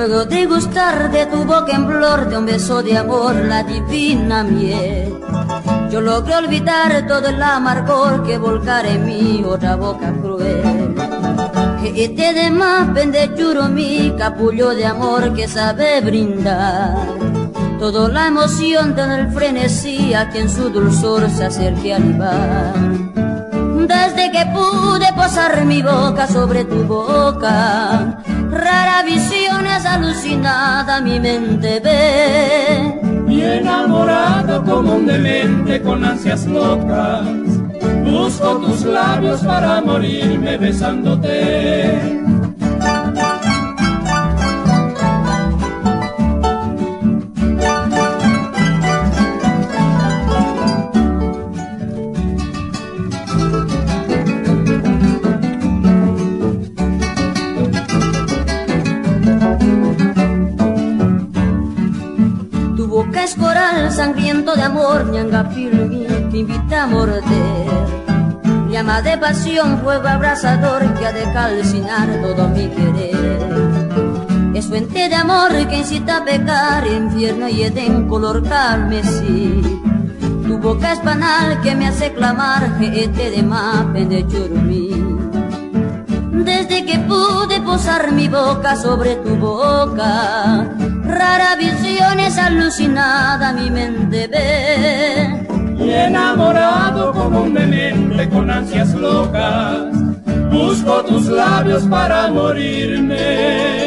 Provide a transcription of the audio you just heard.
Luego de gustar de tu boca en flor, de un beso de amor, la divina miel, yo logré olvidar todo el amargor que volcar en mí otra boca cruel. Que te de más pende juro mi capullo de amor que sabe brindar toda la emoción del frenesí a quien su dulzor se acerque a libar. Desde que pude posar mi boca sobre tu boca, raras visiones alucinada mi mente ve. Y enamorado como un demente con ansias locas, busco tus labios para morirme besándote. Tu boca es coral sangriento de amor, ñangapilmi, que invita a morder. Llama de pasión, fuego abrasador que ha de calcinar todo mi querer. Es fuente de amor que incita a pecar, infierno y edén color carmesí. Tu boca es panal que me hace clamar, gente de mape de churumí. Desde que pude posar mi boca sobre tu boca, raras visiones alucinada mi mente ve. Y enamorado como un demente con ansias locas, busco tus labios para morirme.